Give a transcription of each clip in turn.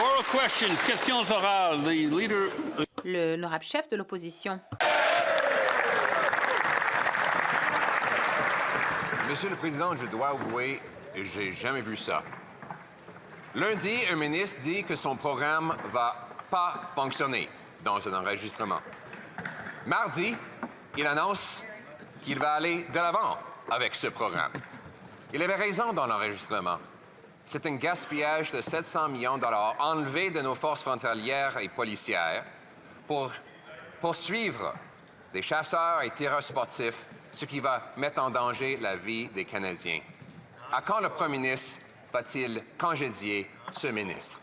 Oral questions, questions orales. The leader. L'honorable chef de l'opposition. Monsieur le Président, je dois avouer, j'ai jamais vu ça. Lundi, un ministre dit que son programme va pas fonctionner dans un enregistrement. Mardi, il annonce qu'il va aller de l'avant avec ce programme. Il avait raison dans l'enregistrement. C'est un gaspillage de 700 millions de dollars enlevé de nos forces frontalières et policières pour poursuivre des chasseurs et tireurs sportifs, ce qui va mettre en danger la vie des Canadiens. À quand le premier ministre va-t-il congédier ce ministre?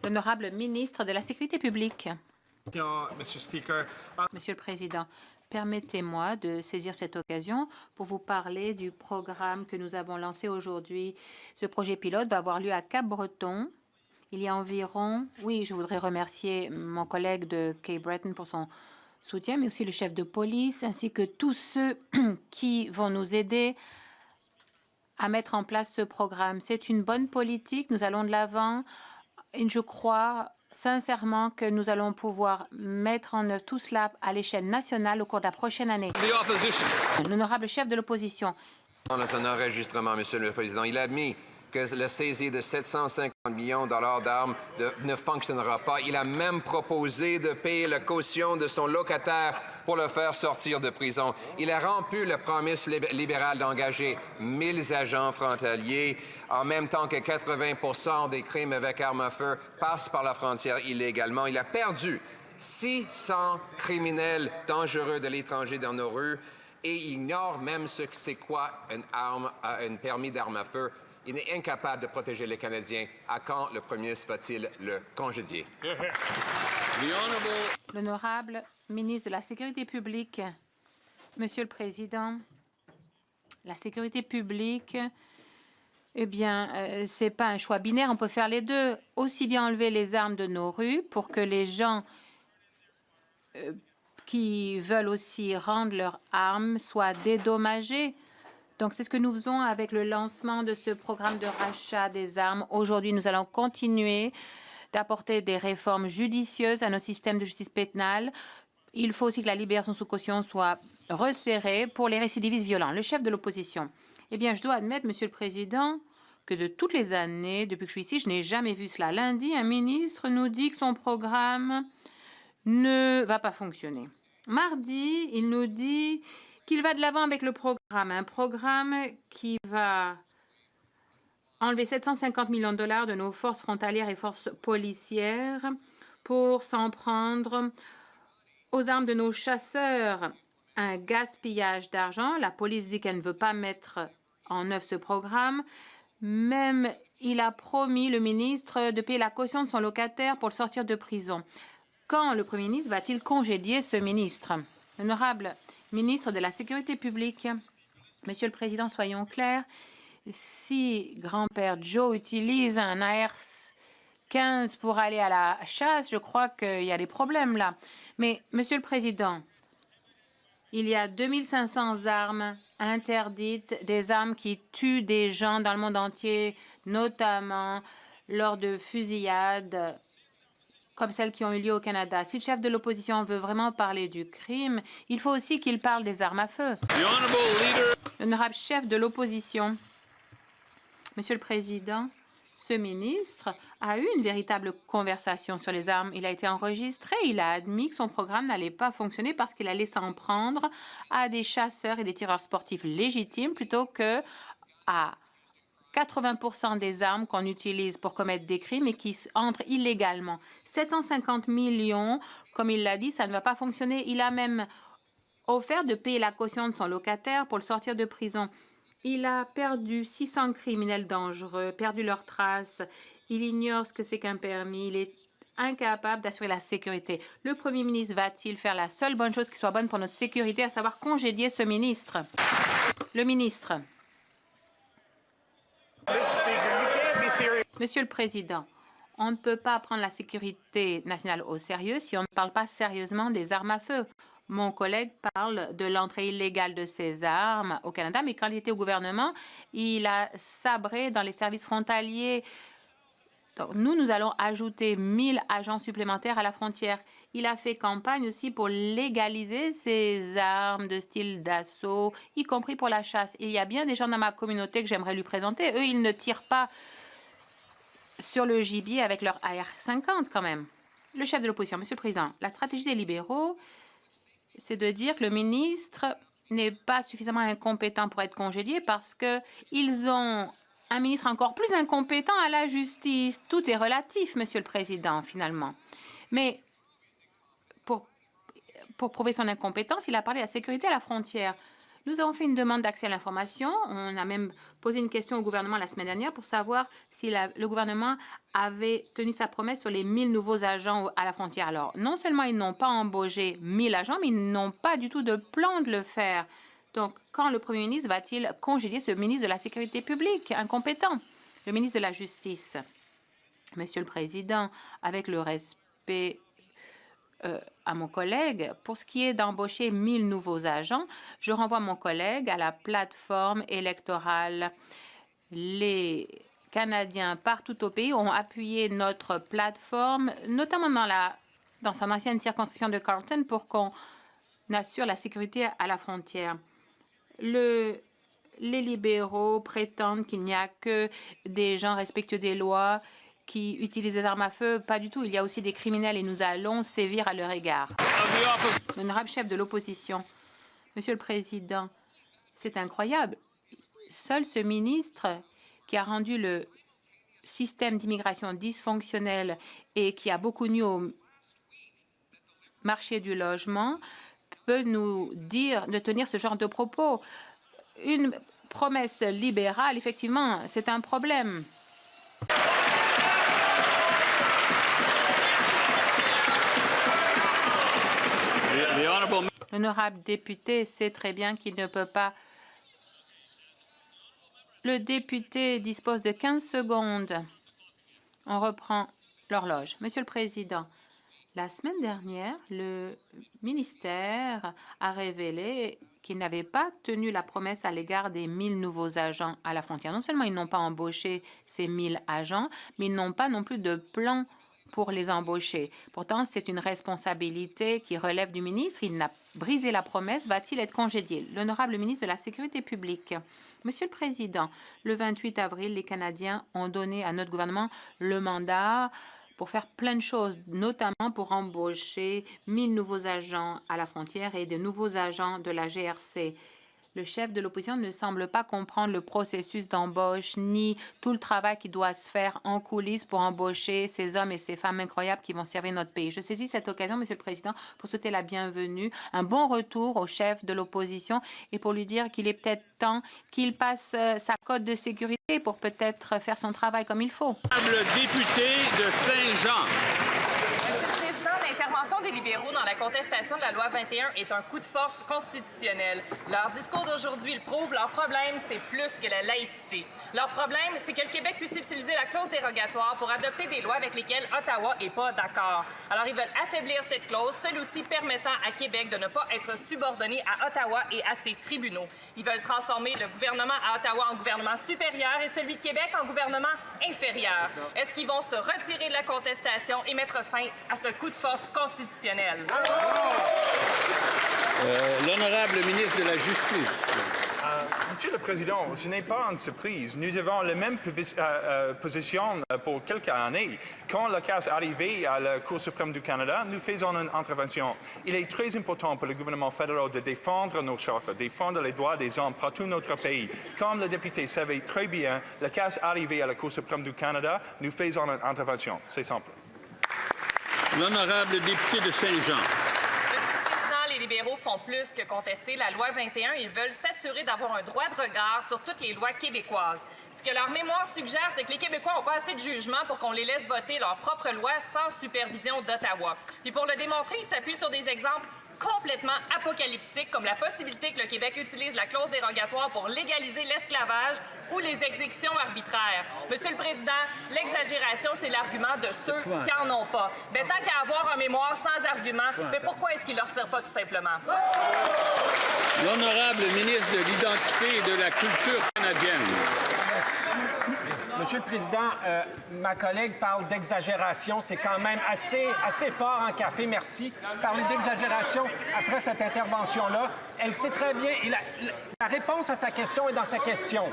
L'honorable ministre de la Sécurité publique. Monsieur le Président, permettez-moi de saisir cette occasion pour vous parler du programme que nous avons lancé aujourd'hui. Ce projet pilote va avoir lieu à Cap-Breton. Il y a environ... Oui, je voudrais remercier mon collègue de Cape Breton pour son soutien, mais aussi le chef de police, ainsi que tous ceux qui vont nous aider à mettre en place ce programme. C'est une bonne politique. Nous allons de l'avant. Et je crois sincèrement que nous allons pouvoir mettre en œuvre tout cela à l'échelle nationale au cours de la prochaine année. L'honorable chef de l'opposition. Dans un enregistrement, Monsieur le Président, il a admis que la saisie de 750 millions de dollars d'armes ne fonctionnera pas. Il a même proposé de payer la caution de son locataire pour le faire sortir de prison. Il a rompu la promesse libérale d'engager 1000 agents frontaliers, en même temps que 80% des crimes avec armes à feu passent par la frontière illégalement. Il a perdu 600 criminels dangereux de l'étranger dans nos rues et ignore même ce que c'est quoi un permis d'arme à feu. Il est incapable de protéger les Canadiens. À quand le premier ministre va-t-il le congédier? L'honorable ministre de la Sécurité publique. Monsieur le Président, la sécurité publique, eh bien, c'est pas un choix binaire. On peut faire les deux. Aussi bien enlever les armes de nos rues pour que les gens qui veulent aussi rendre leurs armes soient dédommagés. Donc, c'est ce que nous faisons avec le lancement de ce programme de rachat des armes. Aujourd'hui, nous allons continuer d'apporter des réformes judicieuses à nos systèmes de justice pénale. Il faut aussi que la libération sous caution soit resserrée pour les récidivistes violents. Le chef de l'opposition. Eh bien, je dois admettre, Monsieur le Président, que de toutes les années, depuis que je suis ici, je n'ai jamais vu cela. Lundi, un ministre nous dit que son programme ne va pas fonctionner. Mardi, il nous dit qu'il va de l'avant avec le programme, un programme qui va enlever 750 millions de dollars de nos forces frontalières et forces policières pour s'en prendre aux armes de nos chasseurs. Un gaspillage d'argent. La police dit qu'elle ne veut pas mettre en œuvre ce programme. Même, il a promis, le ministre, de payer la caution de son locataire pour le sortir de prison. Quand le Premier ministre va-t-il congédier ce ministre? Honorable ministre de la Sécurité publique. Monsieur le Président, soyons clairs. Si grand-père Joe utilise un AR-15 pour aller à la chasse, je crois qu'il y a des problèmes là. Mais, Monsieur le Président, il y a 2500 armes interdites, des armes qui tuent des gens dans le monde entier, notamment lors de fusillades comme celles qui ont eu lieu au Canada. Si le chef de l'opposition veut vraiment parler du crime, il faut aussi qu'il parle des armes à feu. L'honorable chef de l'opposition. Monsieur le Président, ce ministre a eu une véritable conversation sur les armes. Il a été enregistré. Il a admis que son programme n'allait pas fonctionner parce qu'il allait s'en prendre à des chasseurs et des tireurs sportifs légitimes plutôt que à 80% des armes qu'on utilise pour commettre des crimes et qui entrent illégalement. 750 millions, comme il l'a dit, ça ne va pas fonctionner. Il a même offert de payer la caution de son locataire pour le sortir de prison. Il a perdu 600 criminels dangereux, perdu leurs traces. Il ignore ce que c'est qu'un permis. Il est incapable d'assurer la sécurité. Le Premier ministre va-t-il faire la seule bonne chose qui soit bonne pour notre sécurité, à savoir congédier ce ministre? Le ministre. Monsieur le Président, on ne peut pas prendre la sécurité nationale au sérieux si on ne parle pas sérieusement des armes à feu. Mon collègue parle de l'entrée illégale de ces armes au Canada, mais quand il était au gouvernement, il a sabré dans les services frontaliers. Donc, nous allons ajouter 1000 agents supplémentaires à la frontière. Il a fait campagne aussi pour légaliser ces armes de style d'assaut, y compris pour la chasse. Il y a bien des gens dans ma communauté que j'aimerais lui présenter. Eux, ils ne tirent pas sur le gibier avec leur AR-50 quand même. Le chef de l'opposition, Monsieur le Président, la stratégie des libéraux, c'est de dire que le ministre n'est pas suffisamment incompétent pour être congédié parce qu'ils ont un ministre encore plus incompétent à la justice. Tout est relatif, Monsieur le Président, finalement. Mais pour prouver son incompétence, il a parlé de la sécurité à la frontière. Nous avons fait une demande d'accès à l'information. On a même posé une question au gouvernement la semaine dernière pour savoir si le gouvernement avait tenu sa promesse sur les 1000 nouveaux agents à la frontière. Alors, non seulement ils n'ont pas embauché 1000 agents, mais ils n'ont pas du tout de plan de le faire. Donc, quand le premier ministre va-t-il congédier ce ministre de la Sécurité publique incompétent, le ministre de la Justice? Monsieur le Président, avec le respect à mon collègue, pour ce qui est d'embaucher 1000 nouveaux agents, je renvoie mon collègue à la plateforme électorale. Les Canadiens partout au pays ont appuyé notre plateforme, notamment dans son ancienne circonscription de Carleton, pour qu'on assure la sécurité à la frontière. Les libéraux prétendent qu'il n'y a que des gens respectueux des lois qui utilisent des armes à feu. Pas du tout. Il y a aussi des criminels et nous allons sévir à leur égard. L'honorable chef de l'opposition, Monsieur le Président, c'est incroyable. Seul ce ministre qui a rendu le système d'immigration dysfonctionnel et qui a beaucoup nu au marché du logement peut nous dire de tenir ce genre de propos. Une promesse libérale, effectivement, c'est un problème. L'honorable député sait très bien qu'il ne peut pas. Le député dispose de 15 secondes. On reprend l'horloge. Monsieur le Président, la semaine dernière, le ministère a révélé qu'il n'avait pas tenu la promesse à l'égard des 1000 nouveaux agents à la frontière. Non seulement ils n'ont pas embauché ces 1000 agents, mais ils n'ont pas non plus de plan pour les embaucher. Pourtant, c'est une responsabilité qui relève du ministre. Il n'a brisé la promesse. Va-t-il être congédié? L'honorable ministre de la Sécurité publique. Monsieur le Président, le 28 avril, les Canadiens ont donné à notre gouvernement le mandat pour faire plein de choses, notamment pour embaucher 1000 nouveaux agents à la frontière et de nouveaux agents de la GRC. Le chef de l'opposition ne semble pas comprendre le processus d'embauche ni tout le travail qui doit se faire en coulisses pour embaucher ces hommes et ces femmes incroyables qui vont servir notre pays. Je saisis cette occasion, Monsieur le Président, pour souhaiter la bienvenue, un bon retour au chef de l'opposition et pour lui dire qu'il est peut-être temps qu'il passe sa cote de sécurité pour peut-être faire son travail comme il faut. Le député de Saint-Jean. L'intervention des libéraux dans la contestation de la loi 21 est un coup de force constitutionnel. Leur discours d'aujourd'hui le prouve. Leur problème, c'est plus que la laïcité. Leur problème, c'est que le Québec puisse utiliser la clause dérogatoire pour adopter des lois avec lesquelles Ottawa n'est pas d'accord. Alors, ils veulent affaiblir cette clause, seul outil permettant à Québec de ne pas être subordonné à Ottawa et à ses tribunaux. Ils veulent transformer le gouvernement à Ottawa en gouvernement supérieur et celui de Québec en gouvernement inférieur. Est-ce qu'ils vont se retirer de la contestation et mettre fin à ce coup de force constitutionnel? L'honorable ministre de la Justice. Monsieur le Président, ce n'est pas une surprise. Nous avons la même position pour quelques années. Quand le cas est arrivé à la Cour suprême du Canada, nous faisons une intervention. Il est très important pour le gouvernement fédéral de défendre nos chartes, défendre les droits des hommes partout notre pays. Comme le député savait très bien, le cas est arrivé à la Cour suprême du Canada, nous faisons une intervention. C'est simple. L'honorable député de Saint-Jean. Les libéraux font plus que contester la loi 21. Ils veulent s'assurer d'avoir un droit de regard sur toutes les lois québécoises. Ce que leur mémoire suggère, c'est que les Québécois n'ont pas assez de jugement pour qu'on les laisse voter leurs propres lois sans supervision d'Ottawa. Puis pour le démontrer, ils s'appuient sur des exemples complètement apocalyptiques, comme la possibilité que le Québec utilise la clause dérogatoire pour légaliser l'esclavage ou les exécutions arbitraires. Monsieur le Président, l'exagération, c'est l'argument de ceux qui n'en ont pas. Mais tant qu'à avoir un mémoire sans argument, mais pourquoi est-ce qu'il ne le retire pas tout simplement? L'honorable ministre de l'Identité et de la Culture canadienne. Monsieur le Président, ma collègue parle d'exagération. C'est quand même assez fort en café, merci. Parler d'exagération après cette intervention-là, elle sait très bien, et la réponse à sa question est dans sa question.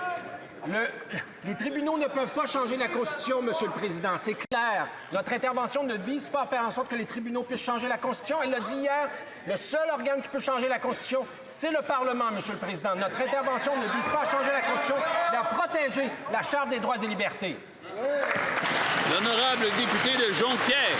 Les tribunaux ne peuvent pas changer la Constitution, Monsieur le Président. C'est clair. Notre intervention ne vise pas à faire en sorte que les tribunaux puissent changer la Constitution. Elle l'a dit hier, le seul organe qui peut changer la Constitution, c'est le Parlement, Monsieur le Président. Notre intervention ne vise pas à changer la Constitution, mais à protéger la Charte des droits et libertés. L'honorable député de Jonquière.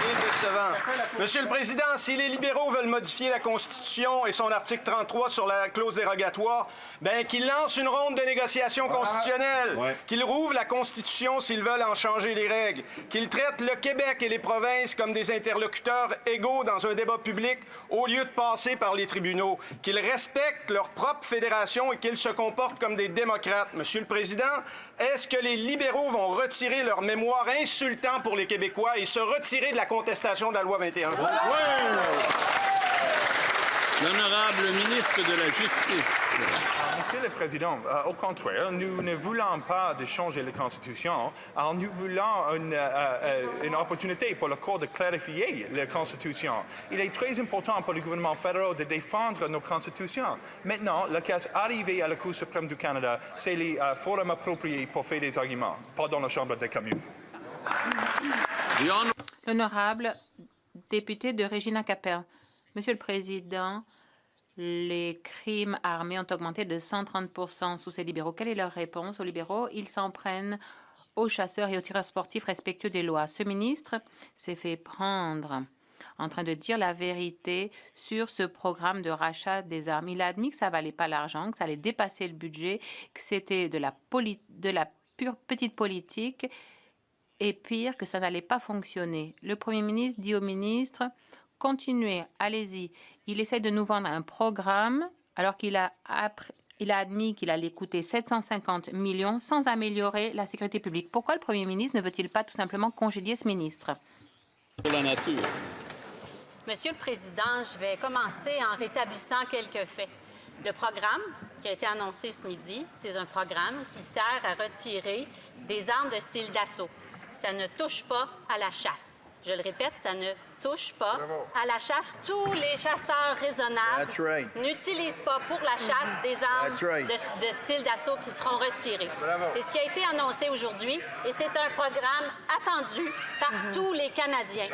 C'est décevant. Monsieur le Président, si les libéraux veulent modifier la Constitution et son article 33 sur la clause dérogatoire, bien qu'ils lancent une ronde de négociations constitutionnelles, qu'ils rouvrent la Constitution s'ils veulent en changer les règles, qu'ils traitent le Québec et les provinces comme des interlocuteurs égaux dans un débat public au lieu de passer par les tribunaux, qu'ils respectent leur propre fédération et qu'ils se comportent comme des démocrates. Monsieur le Président, est-ce que les libéraux vont retirer leur mémoire insultant pour les Québécois et se retirer de la contestation de la loi 21? Oui. L'honorable ministre de la Justice. Monsieur le Président, au contraire, nous ne voulons pas de changer la Constitution. Alors, nous voulons une opportunité pour le Cour de clarifier la Constitution. Il est très important pour le gouvernement fédéral de défendre nos constitutions. Maintenant, le cas arrivé à la Cour suprême du Canada, c'est les forums appropriés pour faire des arguments, pas dans la Chambre des communes. L'honorable député de Regina Capel. Monsieur le Président, les crimes armés ont augmenté de 130 sous ces libéraux. Quelle est leur réponse aux libéraux? Ils s'en prennent aux chasseurs et aux tireurs sportifs respectueux des lois. Ce ministre s'est fait prendre en train de dire la vérité sur ce programme de rachat des armes. Il a admis que ça ne valait pas l'argent, que ça allait dépasser le budget, que c'était de la pure petite politique et pire, que ça n'allait pas fonctionner. Le Premier ministre dit au ministre: continuez, allez-y. Il essaie de nous vendre un programme alors qu'il a admis qu'il allait coûter 750 millions sans améliorer la sécurité publique. Pourquoi le Premier ministre ne veut-il pas tout simplement congédier ce ministre? Pour la nature. Monsieur le Président, je vais commencer en rétablissant quelques faits. Le programme qui a été annoncé ce midi, c'est un programme qui sert à retirer des armes de style d'assaut. Ça ne touche pas à la chasse. Je le répète, ça ne touche pas à la chasse. Tous les chasseurs raisonnables n'utilisent pas pour la chasse des armes de style d'assaut qui seront retirées. C'est ce qui a été annoncé aujourd'hui et c'est un programme attendu par tous les Canadiens.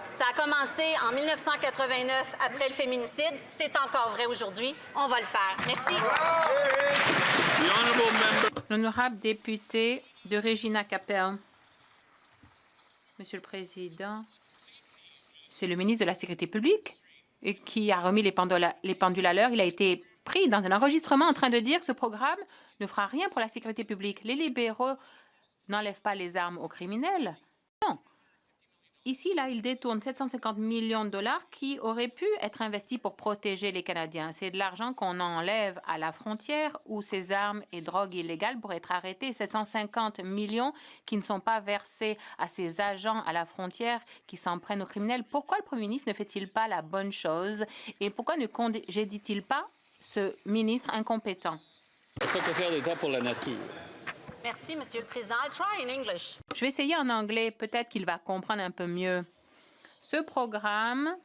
Ça a commencé en 1989 après le féminicide. C'est encore vrai aujourd'hui. On va le faire. Merci. L'honorable député de Regina Capel. Monsieur le Président, c'est le ministre de la Sécurité publique qui a remis les pendules à l'heure. Il a été pris dans un enregistrement en train de dire que ce programme ne fera rien pour la sécurité publique. Les libéraux n'enlèvent pas les armes aux criminels. Non. Ici, là, il détourne 750 millions de dollars qui auraient pu être investis pour protéger les Canadiens. C'est de l'argent qu'on enlève à la frontière où ces armes et drogues illégales pourraient être arrêtées. 750 millions qui ne sont pas versés à ces agents à la frontière qui s'en prennent aux criminels. Pourquoi le Premier ministre ne fait-il pas la bonne chose? Et pourquoi ne congédie-t-il pas ce ministre incompétent? Le secrétaire d'État pour la nature. Merci, Monsieur le Président. I'll try in English. Je vais essayer en anglais. Peut-être qu'il va comprendre un peu mieux. Ce programme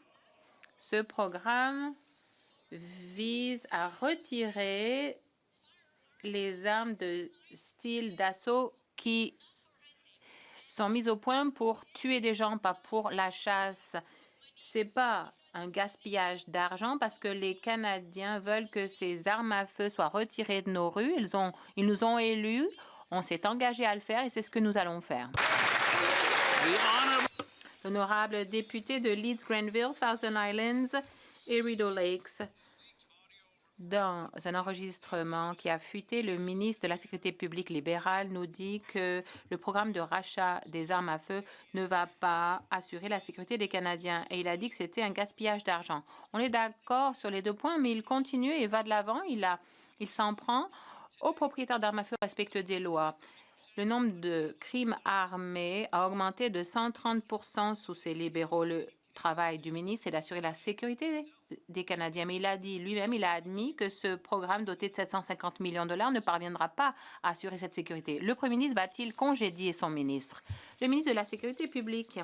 vise à retirer les armes de style d'assaut qui sont mises au point pour tuer des gens, pas pour la chasse. C'est pas un gaspillage d'argent parce que les Canadiens veulent que ces armes à feu soient retirées de nos rues. Ils nous ont élus. On s'est engagé à le faire et c'est ce que nous allons faire. L'honorable député de Leeds-Grenville, Thousand Islands et Rideau Lakes. Dans un enregistrement qui a fuité, le ministre de la Sécurité publique libéral nous dit que le programme de rachat des armes à feu ne va pas assurer la sécurité des Canadiens. Et il a dit que c'était un gaspillage d'argent. On est d'accord sur les deux points, mais il continue et va de l'avant. Il s'en prend aux propriétaires d'armes à feu respectueux des lois. Le nombre de crimes armés a augmenté de 130% sous ces libéraux. Le travail du ministre est d'assurer la sécurité des Canadiens. Mais il a dit lui-même, il a admis que ce programme doté de 750 millions de dollars ne parviendra pas à assurer cette sécurité. Le premier ministre va-t-il congédier son ministre? Le ministre de la Sécurité publique.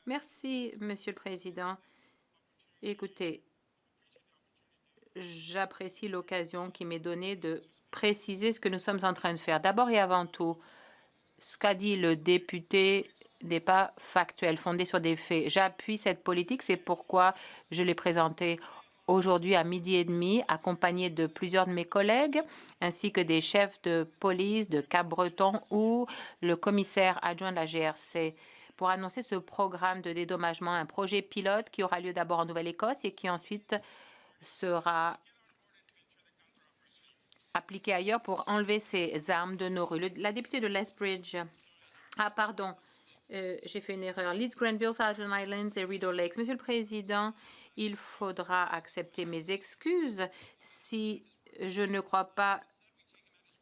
Merci, Monsieur le Président. Écoutez, j'apprécie l'occasion qui m'est donnée de préciser ce que nous sommes en train de faire. D'abord et avant tout, ce qu'a dit le député n'est pas factuel, fondé sur des faits. J'appuie cette politique, c'est pourquoi je l'ai présentée aujourd'hui à 12h30, accompagné de plusieurs de mes collègues, ainsi que des chefs de police de Cap-Breton ou le commissaire adjoint de la GRC, pour annoncer ce programme de dédommagement, un projet pilote qui aura lieu d'abord en Nouvelle-Écosse et qui ensuite sera appliqué ailleurs pour enlever ces armes de nos rues. La députée de Lethbridge. Ah, pardon, j'ai fait une erreur. Leeds, Grenville, Thousand Islands et Rideau Lakes. Monsieur le Président, il faudra accepter mes excuses si je ne crois pas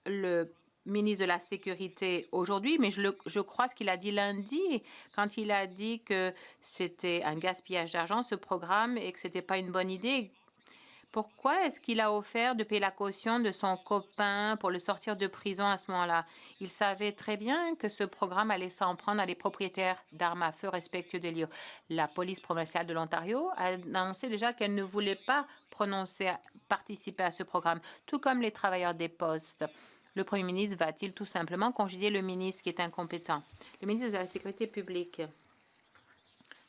le ministre de la Sécurité aujourd'hui, mais je crois ce qu'il a dit lundi, quand il a dit que c'était un gaspillage d'argent, ce programme, et que ce n'était pas une bonne idée. Pourquoi est-ce qu'il a offert de payer la caution de son copain pour le sortir de prison à ce moment-là? Il savait très bien que ce programme allait s'en prendre à les propriétaires d'armes à feu respectueux des lieux. La police provinciale de l'Ontario a annoncé déjà qu'elle ne voulait pas participer à ce programme, tout comme les travailleurs des postes. Le premier ministre va-t-il tout simplement congédier le ministre qui est incompétent? Le ministre de la Sécurité publique.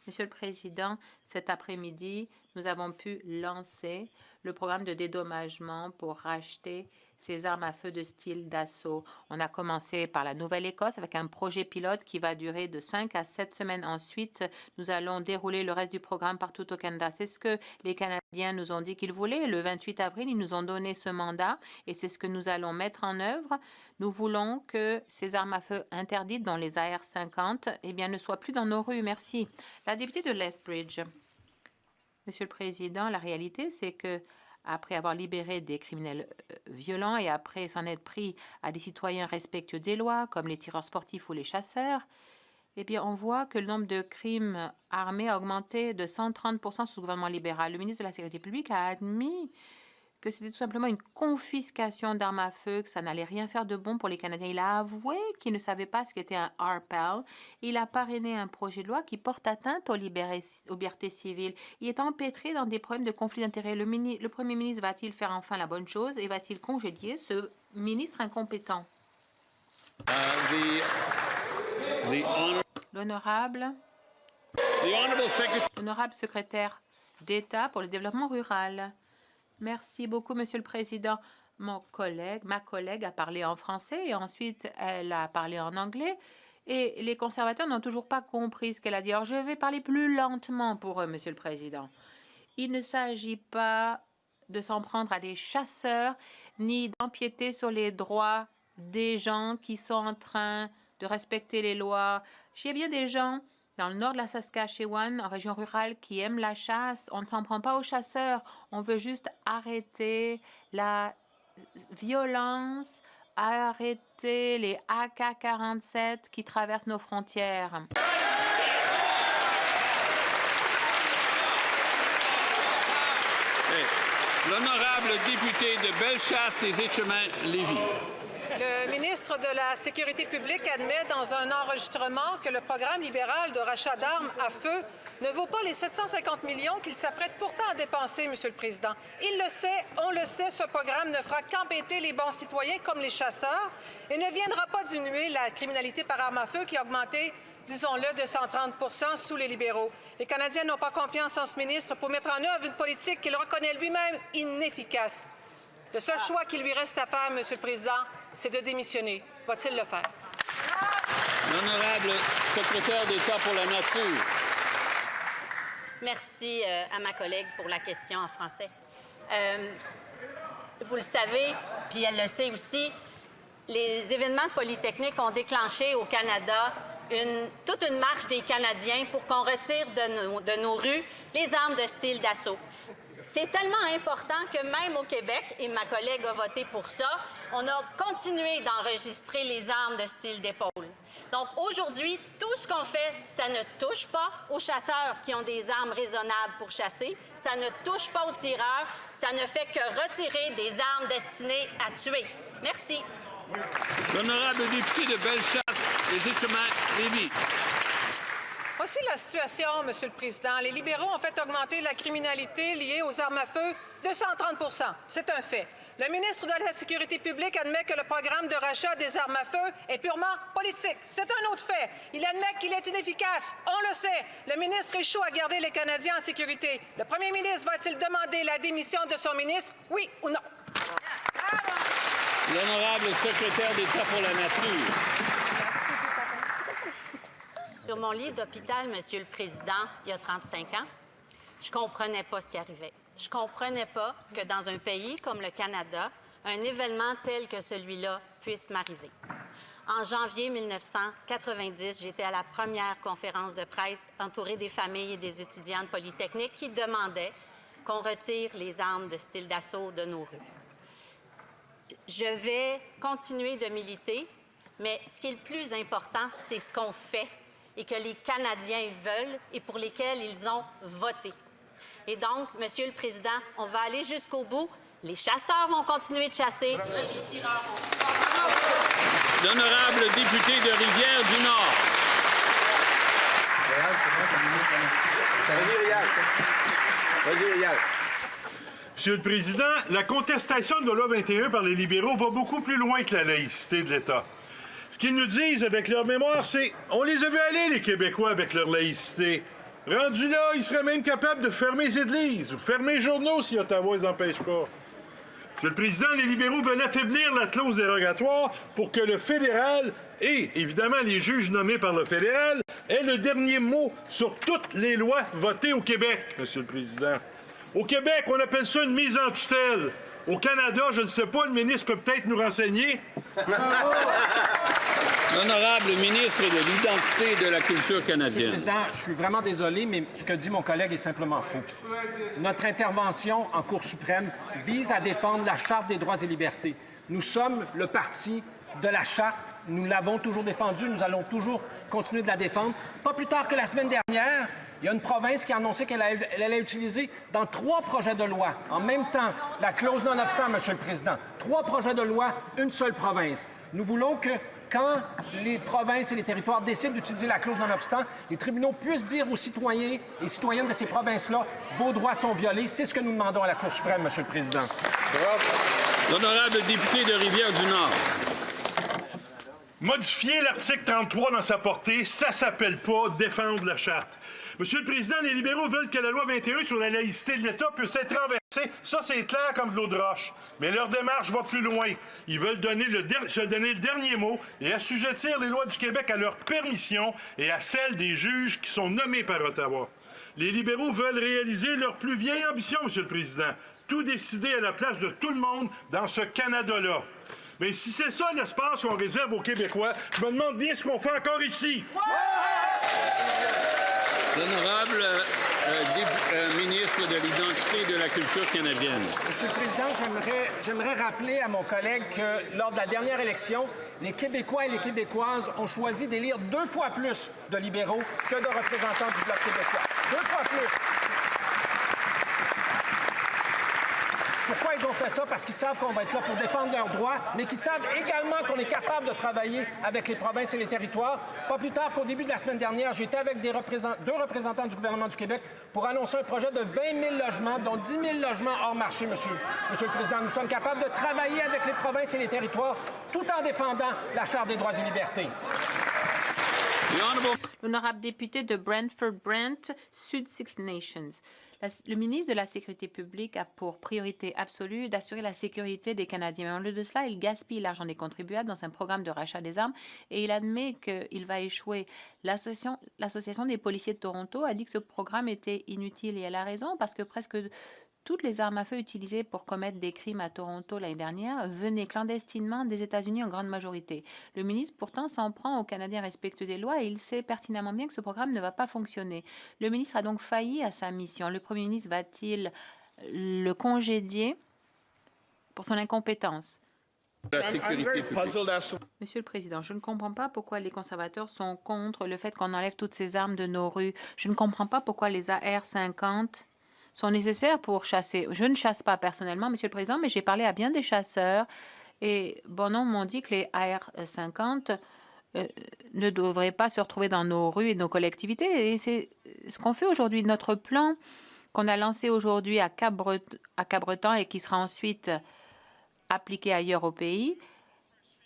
Monsieur le Président, cet après-midi, nous avons pu lancer le programme de dédommagement pour racheter ces armes à feu de style d'assaut. On a commencé par la Nouvelle-Écosse avec un projet pilote qui va durer de 5 à 7 semaines. Ensuite, nous allons dérouler le reste du programme partout au Canada. C'est ce que les Canadiens nous ont dit qu'ils voulaient. Le 28 avril, ils nous ont donné ce mandat et c'est ce que nous allons mettre en œuvre. Nous voulons que ces armes à feu interdites dans les AR-50 ne soient plus dans nos rues. Merci. La députée de Lethbridge. Monsieur le Président, la réalité, c'est que après avoir libéré des criminels violents et après s'en être pris à des citoyens respectueux des lois, comme les tireurs sportifs ou les chasseurs, on voit que le nombre de crimes armés a augmenté de 130% sous le gouvernement libéral. Le ministre de la Sécurité publique a admis que c'était tout simplement une confiscation d'armes à feu, que ça n'allait rien faire de bon pour les Canadiens. Il a avoué qu'il ne savait pas ce qu'était un RPAL. Il a parrainé un projet de loi qui porte atteinte aux libertés civiles. Il est empêtré dans des problèmes de conflit d'intérêts. Le Premier ministre va-t-il faire enfin la bonne chose et va-t-il congédier ce ministre incompétent? L'honorable secrétaire d'État pour le développement rural. Merci beaucoup, Monsieur le Président. Ma collègue a parlé en français et ensuite elle a parlé en anglais et les conservateurs n'ont toujours pas compris ce qu'elle a dit. Alors je vais parler plus lentement pour eux, Monsieur le Président. Il ne s'agit pas de s'en prendre à des chasseurs ni d'empiéter sur les droits des gens qui sont en train de respecter les lois. Il y a bien des gens dans le nord de la Saskatchewan, en région rurale, qui aiment la chasse. On ne s'en prend pas aux chasseurs. On veut juste arrêter la violence, arrêter les AK-47 qui traversent nos frontières. L'honorable député de Bellechasse des Etchemins-Lévis. Le ministre de la Sécurité publique admet dans un enregistrement que le programme libéral de rachat d'armes à feu ne vaut pas les 750 millions qu'il s'apprête pourtant à dépenser, Monsieur le Président. Il le sait, on le sait, ce programme ne fera qu'embêter les bons citoyens comme les chasseurs et ne viendra pas diminuer la criminalité par arme à feu qui a augmenté, disons-le, de 130% sous les libéraux. Les Canadiens n'ont pas confiance en ce ministre pour mettre en œuvre une politique qu'il reconnaît lui-même inefficace. Le seul choix qui lui reste à faire, Monsieur le Président, c'est de démissionner. Va-t-il le faire? L'honorable secrétaire d'État pour la Nature. Merci à ma collègue pour la question en français. vous le savez, puis elle le sait aussi, les événements de Polytechnique ont déclenché au Canada toute une marche des Canadiens pour qu'on retire de nos rues les armes de style d'assaut. C'est tellement important que même au Québec, et ma collègue a voté pour ça, on a continué d'enregistrer les armes de style d'épaule. Donc aujourd'hui, tout ce qu'on fait, ça ne touche pas aux chasseurs qui ont des armes raisonnables pour chasser, ça ne touche pas aux tireurs, ça ne fait que retirer des armes destinées à tuer. Merci. L'honorable député de Bellechasse, les Échemins-Lévis. Voici la situation, Monsieur le Président. Les libéraux ont fait augmenter la criminalité liée aux armes à feu de 130 %. C'est un fait. Le ministre de la Sécurité publique admet que le programme de rachat des armes à feu est purement politique. C'est un autre fait. Il admet qu'il est inefficace. On le sait. Le ministre échoue à garder les Canadiens en sécurité. Le premier ministre va-t-il demander la démission de son ministre? Oui ou non? L'honorable secrétaire d'État pour la Nature. Sur mon lit d'hôpital, Monsieur le Président, il y a 35 ans, je ne comprenais pas ce qui arrivait. Je ne comprenais pas que dans un pays comme le Canada, un événement tel que celui-là puisse m'arriver. En janvier 1990, j'étais à la première conférence de presse entourée des familles et des étudiants de Polytechnique qui demandaient qu'on retire les armes de style d'assaut de nos rues. Je vais continuer de militer, mais ce qui est le plus important, c'est ce qu'on fait et que les Canadiens veulent et pour lesquels ils ont voté. Et donc, Monsieur le Président, on va aller jusqu'au bout. Les chasseurs vont continuer de chasser et les tireurs vont... L'honorable député de Rivière-du-Nord. Monsieur le Président, la contestation de la loi 21 par les libéraux va beaucoup plus loin que la laïcité de l'État. Ce qu'ils nous disent avec leur mémoire, c'est « on les a vus aller, les Québécois, avec leur laïcité. Rendus là, ils seraient même capables de fermer les églises ou fermer les journaux si Ottawa ne les empêche pas. » Monsieur le Président, les libéraux veulent affaiblir la clause dérogatoire pour que le fédéral et, évidemment, les juges nommés par le fédéral aient le dernier mot sur toutes les lois votées au Québec, Monsieur le Président. Au Québec, on appelle ça une mise en tutelle. Au Canada, je ne sais pas, le ministre peut peut-être nous renseigner. L'honorable ministre de l'Identité et de la Culture canadienne. Monsieur le Président, je suis vraiment désolé, mais ce que dit mon collègue est simplement faux. Notre intervention en Cour suprême vise à défendre la Charte des droits et libertés. Nous sommes le parti de la Charte. Nous l'avons toujours défendue. Nous allons toujours continuer de la défendre. Pas plus tard que la semaine dernière, il y a une province qui a annoncé qu'elle allait utiliser dans 3 projets de loi, en même temps, la clause non-obstant, Monsieur le Président. 3 projets de loi, une seule province. Nous voulons que, quand les provinces et les territoires décident d'utiliser la clause non-obstant, les tribunaux puissent dire aux citoyens et citoyennes de ces provinces-là, vos droits sont violés. C'est ce que nous demandons à la Cour suprême, Monsieur le Président. L'honorable député de Rivière-du-Nord. Modifier l'article 33 dans sa portée, ça s'appelle pas défendre la Charte. Monsieur le Président, les libéraux veulent que la loi 21 sur la laïcité de l'État puisse être renversée. Ça, c'est clair comme de l'eau de roche. Mais leur démarche va plus loin. Ils veulent se donner le dernier mot et assujettir les lois du Québec à leur permission et à celles des juges qui sont nommés par Ottawa. Les libéraux veulent réaliser leur plus vieille ambition, Monsieur le Président. Tout décider à la place de tout le monde dans ce Canada-là. Mais si c'est ça l'espace qu'on réserve aux Québécois, je me demande bien ce qu'on fait encore ici. L'honorable ministre de l'Identité et de la Culture canadienne. Monsieur le Président, j'aimerais rappeler à mon collègue que lors de la dernière élection, les Québécois et les Québécoises ont choisi d'élire 2 fois plus de libéraux que de représentants du Bloc québécois. 2 fois plus. Pourquoi ils ont fait ça? Parce qu'ils savent qu'on va être là pour défendre leurs droits, mais qu'ils savent également qu'on est capable de travailler avec les provinces et les territoires. Pas plus tard qu'au début de la semaine dernière, j'étais avec 2 représentants du gouvernement du Québec pour annoncer un projet de 20 000 logements, dont 10 000 logements hors marché, Monsieur le Président. Nous sommes capables de travailler avec les provinces et les territoires tout en défendant la Charte des droits et libertés. L'honorable député de Brantford-Brent, Sud Six Nations. Le ministre de la Sécurité publique a pour priorité absolue d'assurer la sécurité des Canadiens. Mais en lieu de cela, il gaspille l'argent des contribuables dans un programme de rachat des armes et il admet qu'il va échouer. L'Association des policiers de Toronto a dit que ce programme était inutile et elle a raison parce que presque toutes les armes à feu utilisées pour commettre des crimes à Toronto l'année dernière venaient clandestinement des États-Unis en grande majorité. Le ministre, pourtant, s'en prend aux Canadiens respectueux des lois et il sait pertinemment bien que ce programme ne va pas fonctionner. Le ministre a donc failli à sa mission. Le premier ministre va-t-il le congédier pour son incompétence? La sécurité publique. Monsieur le Président, je ne comprends pas pourquoi les conservateurs sont contre le fait qu'on enlève toutes ces armes de nos rues. Je ne comprends pas pourquoi les AR-50 sont nécessaires pour chasser. Je ne chasse pas personnellement, Monsieur le Président, mais j'ai parlé à bien des chasseurs et bon nombre m'ont dit que les AR-50 ne devraient pas se retrouver dans nos rues et nos collectivités. Et c'est ce qu'on fait aujourd'hui. Notre plan qu'on a lancé aujourd'hui à Cabreton et qui sera ensuite appliqué ailleurs au pays,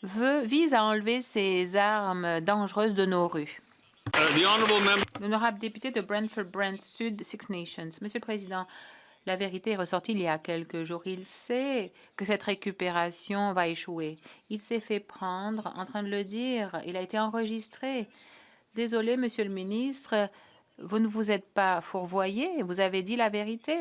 vise à enlever ces armes dangereuses de nos rues. L'honorable député de Brantford-Brant Sud, Six Nations. Monsieur le Président, la vérité est ressortie il y a quelques jours. Il sait que cette récupération va échouer. Il s'est fait prendre en train de le dire. Il a été enregistré. Désolé, Monsieur le ministre, vous ne vous êtes pas fourvoyé. Vous avez dit la vérité.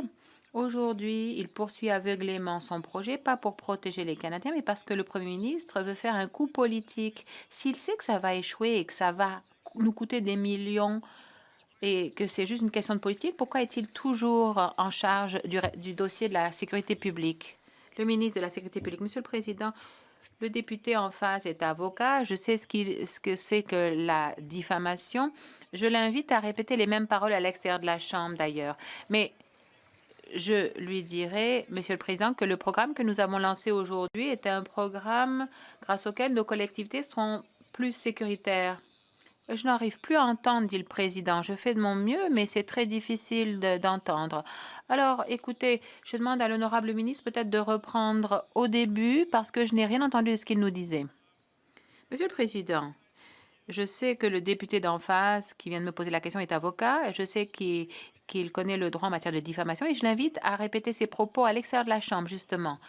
Aujourd'hui, il poursuit aveuglément son projet, pas pour protéger les Canadiens, mais parce que le Premier ministre veut faire un coup politique. S'il sait que ça va échouer et que ça va nous coûter des millions et que c'est juste une question de politique, pourquoi est-il toujours en charge du dossier de la sécurité publique? Le ministre de la Sécurité publique. Monsieur le Président, le député en face est avocat. Je sais ce que c'est que la diffamation. Je l'invite à répéter les mêmes paroles à l'extérieur de la Chambre, d'ailleurs. Mais je lui dirai, Monsieur le Président, que le programme que nous avons lancé aujourd'hui est un programme grâce auquel nos collectivités seront plus sécuritaires. Je n'arrive plus à entendre, dit le Président. Je fais de mon mieux, mais c'est très difficile d'entendre. Alors, écoutez, je demande à l'honorable ministre peut-être de reprendre au début parce que je n'ai rien entendu de ce qu'il nous disait. Monsieur le Président, je sais que le député d'en face qui vient de me poser la question est avocat. Je sais qu'il connaît le droit en matière de diffamation et je l'invite à répéter ses propos à l'extérieur de la Chambre, justement.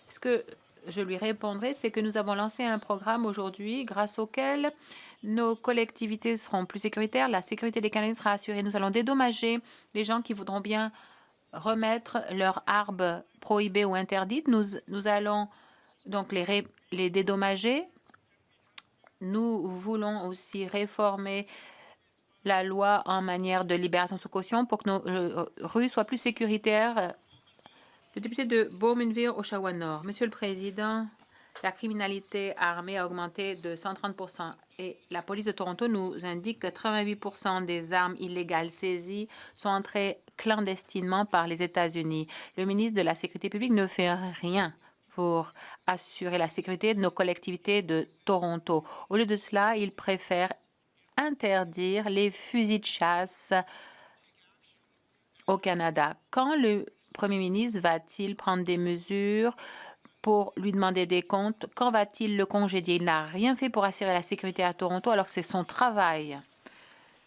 Ce que je lui répondrai, c'est que nous avons lancé un programme aujourd'hui grâce auquel nos collectivités seront plus sécuritaires, la sécurité des Canadiens sera assurée. Nous allons dédommager les gens qui voudront bien remettre leurs armes prohibées ou interdites. Nous allons donc les dédommager. Nous voulons aussi réformer la loi en matière de libération sous caution pour que nos rues soient plus sécuritaires. Le député de Bowmanville, Oshawa-Nord. Monsieur le Président, la criminalité armée a augmenté de 130 % et la police de Toronto nous indique que 88 % des armes illégales saisies sont entrées clandestinement par les États-Unis. Le ministre de la Sécurité publique ne fait rien pour assurer la sécurité de nos collectivités de Toronto. Au lieu de cela, il préfère interdire les fusils de chasse au Canada. Quand le Premier ministre va-t-il prendre des mesures pour lui demander des comptes? Quand va-t-il le congédier? Il n'a rien fait pour assurer la sécurité à Toronto alors que c'est son travail.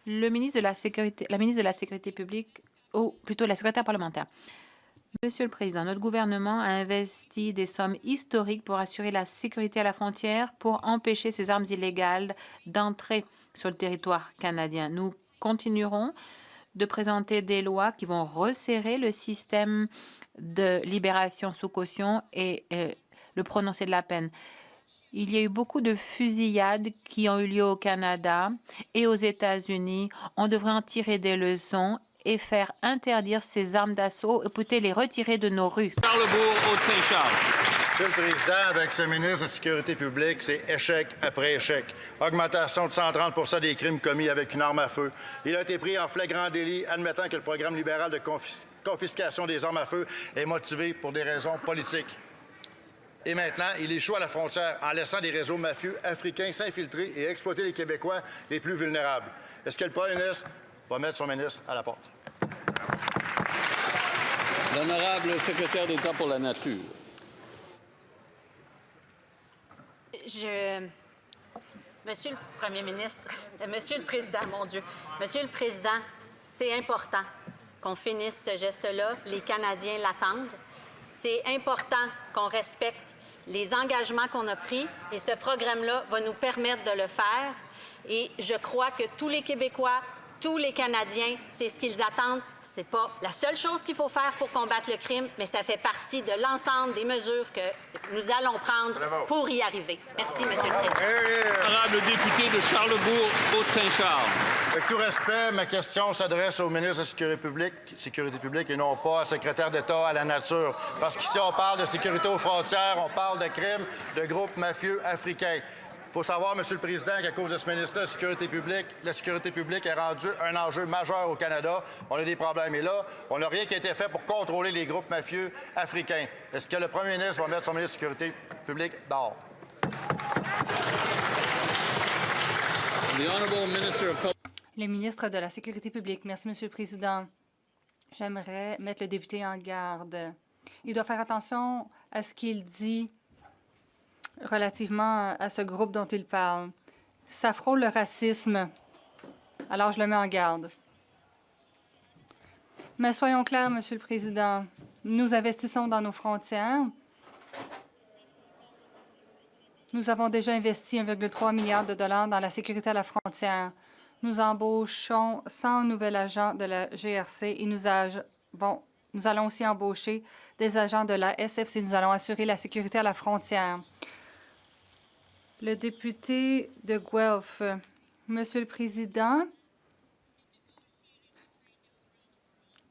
Le ministre de la Sécurité publique, ou plutôt la secrétaire parlementaire. Monsieur le Président, notre gouvernement a investi des sommes historiques pour assurer la sécurité à la frontière, pour empêcher ces armes illégales d'entrer sur le territoire canadien. Nous continuerons de présenter des lois qui vont resserrer le système de libération sous caution et le prononcé de la peine. Il y a eu beaucoup de fusillades qui ont eu lieu au Canada et aux États-Unis. On devrait en tirer des leçons et faire interdire ces armes d'assaut et peut-être les retirer de nos rues. Charlebourg, Haute-Saint-Charles. Monsieur le Président, avec ce ministre de la Sécurité publique, c'est échec après échec. Augmentation de 130 % des crimes commis avec une arme à feu. Il a été pris en flagrant délit, admettant que le programme libéral de confiscation des armes à feu est motivé pour des raisons politiques. Et maintenant, il échoue à la frontière en laissant des réseaux mafieux africains s'infiltrer et exploiter les Québécois les plus vulnérables. Est-ce que le Premier ministre va mettre son ministre à la porte? L'honorable secrétaire d'État pour la Nature. Monsieur le Premier ministre, Monsieur le Président, mon Dieu, Monsieur le Président, c'est important qu'on finisse ce geste-là. Les Canadiens l'attendent. C'est important qu'on respecte les engagements qu'on a pris et ce programme-là va nous permettre de le faire. Et je crois que tous les Québécois Tous les Canadiens, c'est ce qu'ils attendent. C'est pas la seule chose qu'il faut faire pour combattre le crime, mais ça fait partie de l'ensemble des mesures que nous allons prendre pour y arriver. Merci, M. le Président. Honorable député de Charlebourg, Haute-Saint-Charles. Avec tout respect, ma question s'adresse au ministre de la Sécurité publique et non pas au secrétaire d'État à la nature. Parce qu'ici, on parle de sécurité aux frontières, on parle de crimes de groupes mafieux africains. Il faut savoir, M. le Président, qu'à cause de ce ministre de la sécurité publique est rendue un enjeu majeur au Canada. On a des problèmes. Et là, on n'a rien qui a été fait pour contrôler les groupes mafieux africains. Est-ce que le premier ministre va mettre son ministre de la Sécurité publique dehors? Le ministre de la Sécurité publique. Merci, M. le Président. J'aimerais mettre le député en garde. Il doit faire attention à ce qu'il dit relativement à ce groupe dont il parle. Ça frôle le racisme. Alors, je le mets en garde. Mais soyons clairs, Monsieur le Président. Nous investissons dans nos frontières. Nous avons déjà investi 1,3 milliard de dollars dans la sécurité à la frontière. Nous embauchons 100 nouveaux agents de la GRC et nous allons aussi embaucher des agents de la SFC. Nous allons assurer la sécurité à la frontière. Le député de Guelph. Monsieur le Président,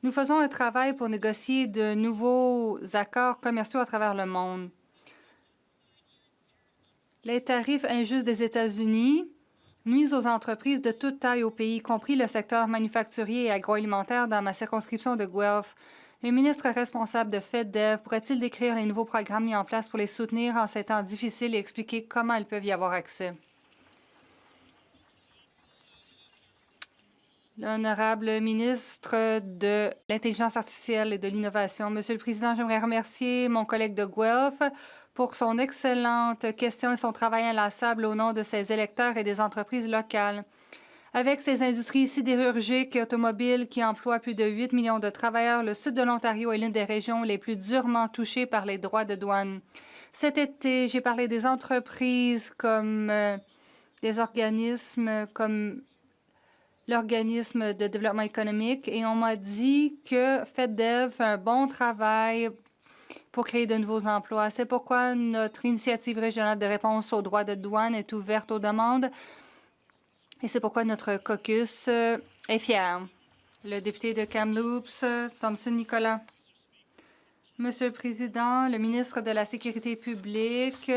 nous faisons un travail pour négocier de nouveaux accords commerciaux à travers le monde. Les tarifs injustes des États-Unis nuisent aux entreprises de toute taille au pays, y compris le secteur manufacturier et agroalimentaire dans ma circonscription de Guelph. Le ministre responsable de FedDev pourrait-il décrire les nouveaux programmes mis en place pour les soutenir en ces temps difficiles et expliquer comment ils peuvent y avoir accès? L'honorable ministre de l'Intelligence artificielle et de l'Innovation. Monsieur le Président, j'aimerais remercier mon collègue de Guelph pour son excellente question et son travail inlassable au nom de ses électeurs et des entreprises locales. Avec ses industries sidérurgiques et automobiles qui emploient plus de 8 millions de travailleurs, le sud de l'Ontario est l'une des régions les plus durement touchées par les droits de douane. Cet été, j'ai parlé des entreprises comme des organismes comme l'Organisme de développement économique et on m'a dit que FedDev fait un bon travail pour créer de nouveaux emplois. C'est pourquoi notre initiative régionale de réponse aux droits de douane est ouverte aux demandes. Et c'est pourquoi notre caucus est fier. Le député de Kamloops, Thompson Nicolas. Monsieur le Président, le ministre de la Sécurité publique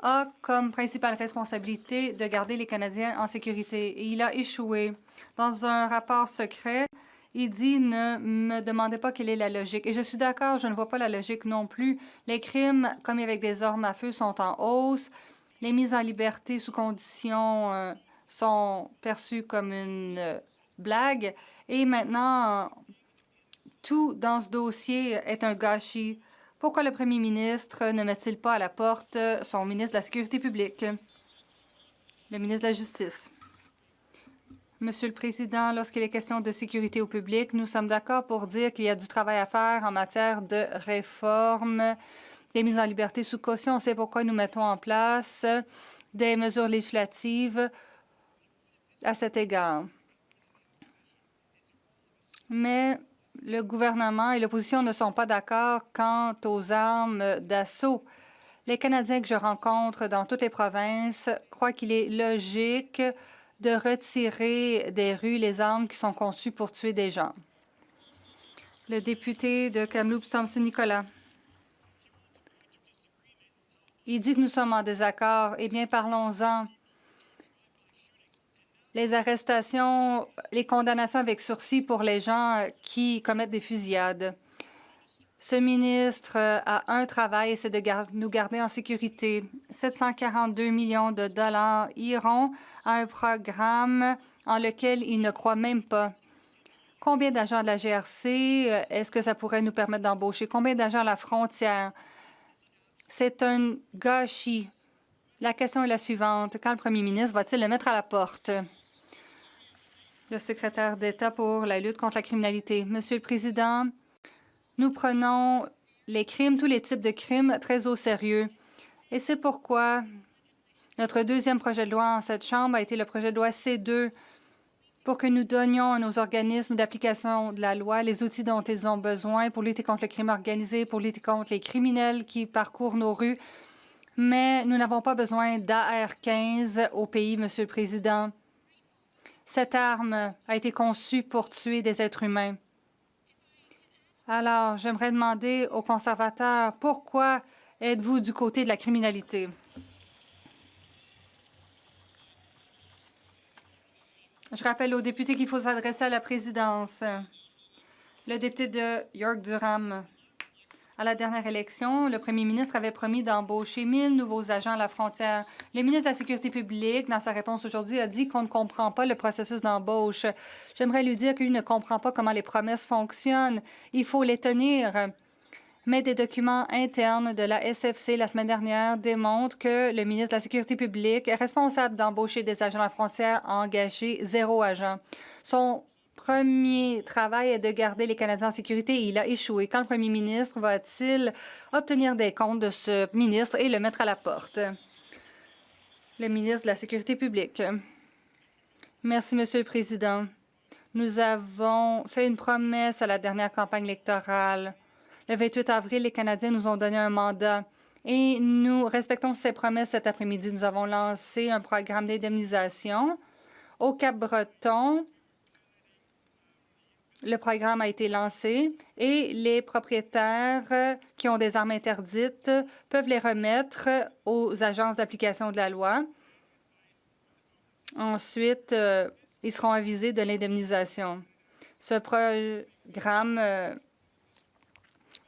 a comme principale responsabilité de garder les Canadiens en sécurité. Et il a échoué. Dans un rapport secret, il dit « Ne me demandez pas quelle est la logique ». Et je suis d'accord, je ne vois pas la logique non plus. Les crimes commis avec des armes à feu sont en hausse. Les mises en liberté sous conditions sont perçues comme une blague. Et maintenant, tout dans ce dossier est un gâchis. Pourquoi le premier ministre ne met-il pas à la porte son ministre de la Sécurité publique, le ministre de la Justice? Monsieur le Président, lorsqu'il est question de sécurité au public, nous sommes d'accord pour dire qu'il y a du travail à faire en matière de réforme des mises en liberté sous caution. C'est pourquoi nous mettons en place des mesures législatives à cet égard. Mais le gouvernement et l'opposition ne sont pas d'accord quant aux armes d'assaut. Les Canadiens que je rencontre dans toutes les provinces croient qu'il est logique de retirer des rues les armes qui sont conçues pour tuer des gens. Le député de Kamloops, Thompson Nicolas. Il dit que nous sommes en désaccord. Eh bien, parlons-en. Les arrestations, les condamnations avec sursis pour les gens qui commettent des fusillades. Ce ministre a un travail, c'est de nous garder en sécurité. 742 millions de dollars iront à un programme en lequel il ne croit même pas. Combien d'agents de la GRC est-ce que ça pourrait nous permettre d'embaucher? Combien d'agents à la frontière? C'est un gâchis. La question est la suivante. Quand le premier ministre va-t-il le mettre à la porte? Le secrétaire d'État pour la lutte contre la criminalité. Monsieur le Président, nous prenons les crimes, tous les types de crimes, très au sérieux. Et c'est pourquoi notre deuxième projet de loi en cette Chambre a été le projet de loi C2 pour que nous donnions à nos organismes d'application de la loi les outils dont ils ont besoin pour lutter contre le crime organisé, pour lutter contre les criminels qui parcourent nos rues. Mais nous n'avons pas besoin d'AR-15 au pays, Monsieur le Président. Cette arme a été conçue pour tuer des êtres humains. Alors, j'aimerais demander aux conservateurs, pourquoi êtes-vous du côté de la criminalité? Je rappelle aux députés qu'il faut s'adresser à la présidence. Le député de York-Durham. À la dernière élection, le premier ministre avait promis d'embaucher 1000 nouveaux agents à la frontière. Le ministre de la Sécurité publique, dans sa réponse aujourd'hui, a dit qu'on ne comprend pas le processus d'embauche. J'aimerais lui dire qu'il ne comprend pas comment les promesses fonctionnent. Il faut les tenir. Mais des documents internes de la SFC la semaine dernière démontrent que le ministre de la Sécurité publique est responsable d'embaucher des agents à la frontière, a engagé 0 agent. Son premier travail est de garder les Canadiens en sécurité et il a échoué. Quand le premier ministre va-t-il obtenir des comptes de ce ministre et le mettre à la porte? Le ministre de la Sécurité publique. Merci, Monsieur le Président. Nous avons fait une promesse à la dernière campagne électorale. Le 28 avril, les Canadiens nous ont donné un mandat et nous respectons ces promesses cet après-midi. Nous avons lancé un programme d'indemnisation au Cap-Breton. Le programme a été lancé et les propriétaires qui ont des armes interdites peuvent les remettre aux agences d'application de la loi. Ensuite, ils seront avisés de l'indemnisation. Ce programme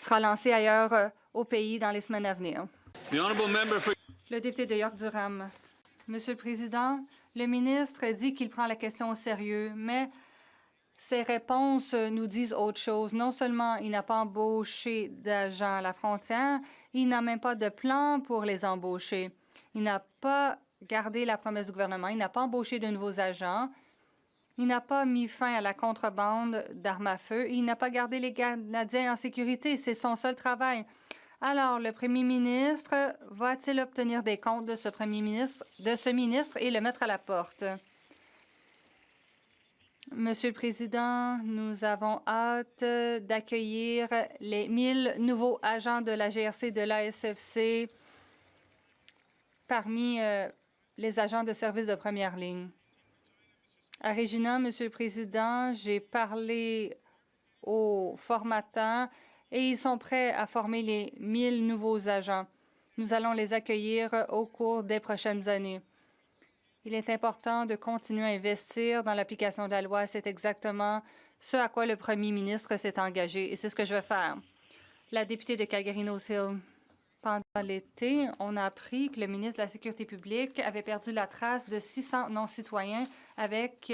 sera lancé ailleurs au pays dans les semaines à venir. Le député de York-Durham. Monsieur le Président, le ministre dit qu'il prend la question au sérieux, mais ses réponses nous disent autre chose. Non seulement il n'a pas embauché d'agents à la frontière, il n'a même pas de plan pour les embaucher. Il n'a pas gardé la promesse du gouvernement, il n'a pas embauché de nouveaux agents. Il n'a pas mis fin à la contrebande d'armes à feu. Il n'a pas gardé les Canadiens en sécurité. C'est son seul travail. Alors, le premier ministre va-t-il obtenir des comptes de ce ministre et le mettre à la porte? Monsieur le Président, nous avons hâte d'accueillir les 1000 nouveaux agents de la GRC et de l'ASFC parmi les agents de service de première ligne. À Regina, Monsieur le Président, j'ai parlé aux formateurs et ils sont prêts à former les 1000 nouveaux agents. Nous allons les accueillir au cours des prochaines années. Il est important de continuer à investir dans l'application de la loi. C'est exactement ce à quoi le premier ministre s'est engagé et c'est ce que je vais faire. La députée de Calgary-Nose Hill. Pendant l'été, on a appris que le ministre de la Sécurité publique avait perdu la trace de 600 non-citoyens avec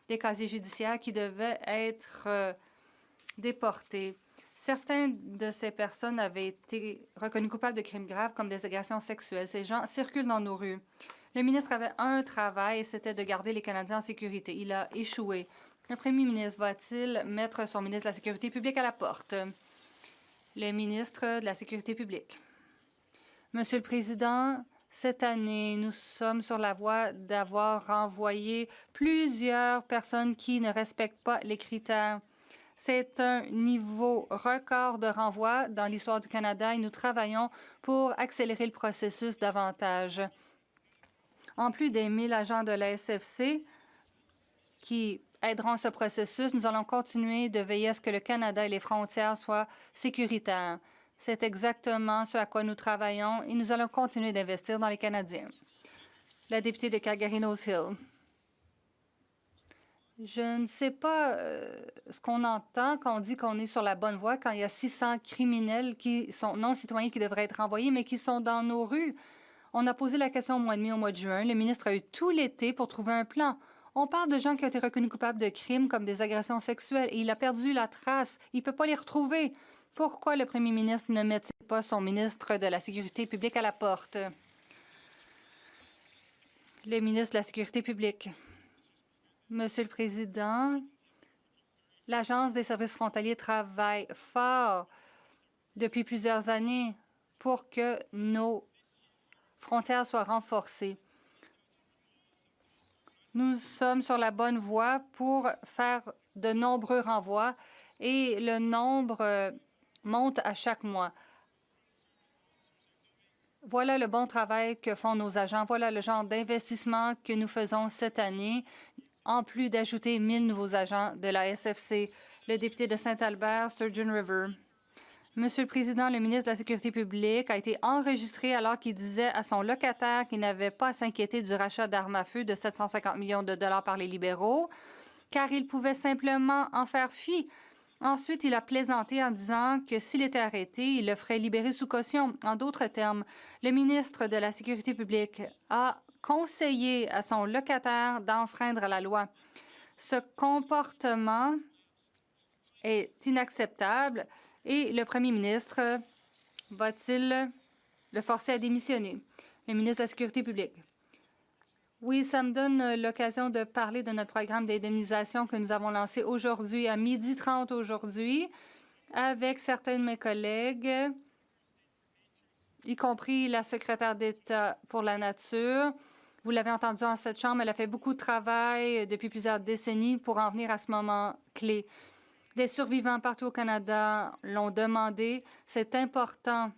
des casiers judiciaires qui devaient être déportés. Certaines de ces personnes avaient été reconnues coupables de crimes graves comme des agressions sexuelles. Ces gens circulent dans nos rues. Le ministre avait un travail et c'était de garder les Canadiens en sécurité. Il a échoué. Le premier ministre va-t-il mettre son ministre de la Sécurité publique à la porte? Le ministre de la Sécurité publique. Monsieur le Président, cette année, nous sommes sur la voie d'avoir renvoyé plusieurs personnes qui ne respectent pas les critères. C'est un niveau record de renvoi dans l'histoire du Canada et nous travaillons pour accélérer le processus davantage. En plus des 1000 agents de la SFC qui aideront ce processus, nous allons continuer de veiller à ce que le Canada et les frontières soient sécuritaires. C'est exactement ce à quoi nous travaillons et nous allons continuer d'investir dans les Canadiens. La députée de Calgary-Nose Hill. Je ne sais pas ce qu'on entend quand on dit qu'on est sur la bonne voie, quand il y a 600 criminels qui sont non-citoyens qui devraient être renvoyés, mais qui sont dans nos rues. On a posé la question au mois de mai, au mois de juin. Le ministre a eu tout l'été pour trouver un plan. On parle de gens qui ont été reconnus coupables de crimes comme des agressions sexuelles et il a perdu la trace. Il ne peut pas les retrouver. Pourquoi le premier ministre ne met-il pas son ministre de la Sécurité publique à la porte? Le ministre de la Sécurité publique. Monsieur le Président, l'Agence des services frontaliers travaille fort depuis plusieurs années pour que nos frontières soient renforcées. Nous sommes sur la bonne voie pour faire de nombreux renvois et le nombre monte à chaque mois. Voilà le bon travail que font nos agents. Voilà le genre d'investissement que nous faisons cette année, en plus d'ajouter 1000 nouveaux agents de la SFC. Le député de Saint-Albert, Sturgeon River. Monsieur le Président, le ministre de la Sécurité publique a été enregistré alors qu'il disait à son locataire qu'il n'avait pas à s'inquiéter du rachat d'armes à feu de 750 millions de dollars par les libéraux, car il pouvait simplement en faire fi. Ensuite, il a plaisanté en disant que s'il était arrêté, il le ferait libérer sous caution. En d'autres termes, le ministre de la Sécurité publique a conseillé à son locataire d'enfreindre la loi. Ce comportement est inacceptable et le premier ministre va-t-il le forcer à démissionner? Le ministre de la Sécurité publique. Oui, ça me donne l'occasion de parler de notre programme d'indemnisation que nous avons lancé aujourd'hui à 12h30 aujourd'hui avec certains de mes collègues, y compris la secrétaire d'État pour la nature. Vous l'avez entendu en cette chambre, elle a fait beaucoup de travail depuis plusieurs décennies pour en venir à ce moment clé. Des survivants partout au Canada l'ont demandé. C'est important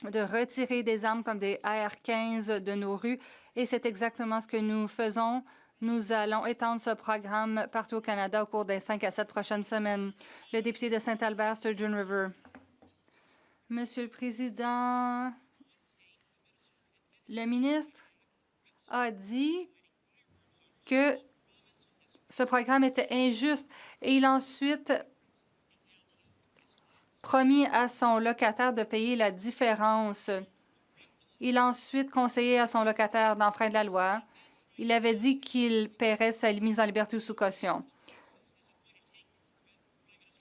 de retirer des armes comme des AR-15 de nos rues et c'est exactement ce que nous faisons. Nous allons étendre ce programme partout au Canada au cours des 5 à 7 prochaines semaines. Le député de Saint-Albert, Sturgeon River. Monsieur le Président, le ministre a dit que ce programme était injuste et il a ensuite promis à son locataire de payer la différence. Il a ensuite conseillé à son locataire d'enfreindre la loi. Il avait dit qu'il paierait sa mise en liberté sous caution.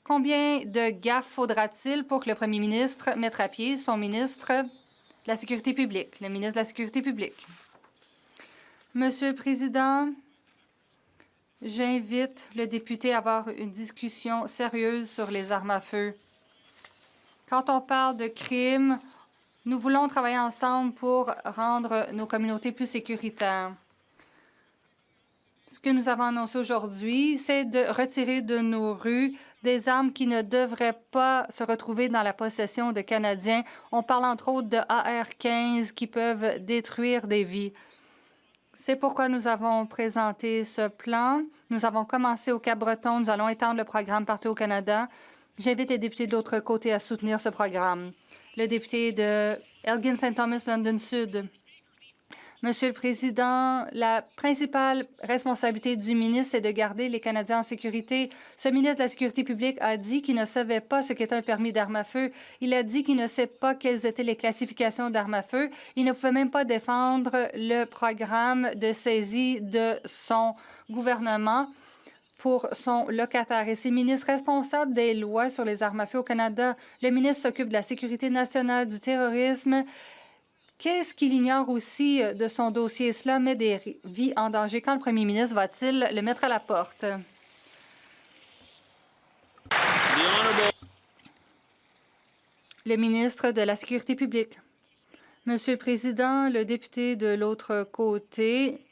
Combien de gaffes faudra-t-il pour que le premier ministre mette à pied son ministre de la Sécurité publique, le ministre de la Sécurité publique? Monsieur le Président, j'invite le député à avoir une discussion sérieuse sur les armes à feu. Quand on parle de crimes, nous voulons travailler ensemble pour rendre nos communautés plus sécuritaires. Ce que nous avons annoncé aujourd'hui, c'est de retirer de nos rues des armes qui ne devraient pas se retrouver dans la possession de Canadiens. On parle entre autres de AR-15 qui peuvent détruire des vies. C'est pourquoi nous avons présenté ce plan. Nous avons commencé au Cap-Breton. Nous allons étendre le programme partout au Canada. J'invite les députés de l'autre côté à soutenir ce programme. Le député de Elgin-Saint-Thomas, London Sud. Monsieur le Président, la principale responsabilité du ministre, c'est de garder les Canadiens en sécurité. Ce ministre de la Sécurité publique a dit qu'il ne savait pas ce qu'était un permis d'armes à feu. Il a dit qu'il ne sait pas quelles étaient les classifications d'armes à feu. Il ne pouvait même pas défendre le programme de saisie de son gouvernement pour son locataire. Et c'est le ministre responsable des lois sur les armes à feu au Canada. Le ministre s'occupe de la sécurité nationale, du terrorisme. Qu'est-ce qu'il ignore aussi de son dossier? Cela met des vies en danger. Quand le premier ministre va-t-il le mettre à la porte? Le ministre de la Sécurité publique. Monsieur le Président, le député de l'autre côté,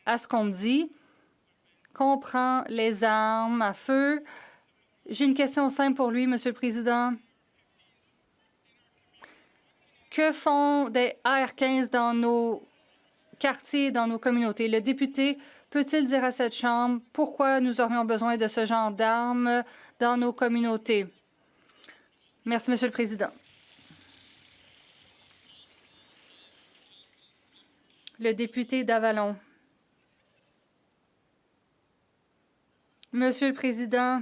à ce qu'on me dit, comprend les armes à feu. J'ai une question simple pour lui, Monsieur le Président. Que font des AR-15 dans nos quartiers, dans nos communautés? Le député peut-il dire à cette Chambre pourquoi nous aurions besoin de ce genre d'armes dans nos communautés? Merci, Monsieur le Président. Le député d'Avalon. Monsieur le Président,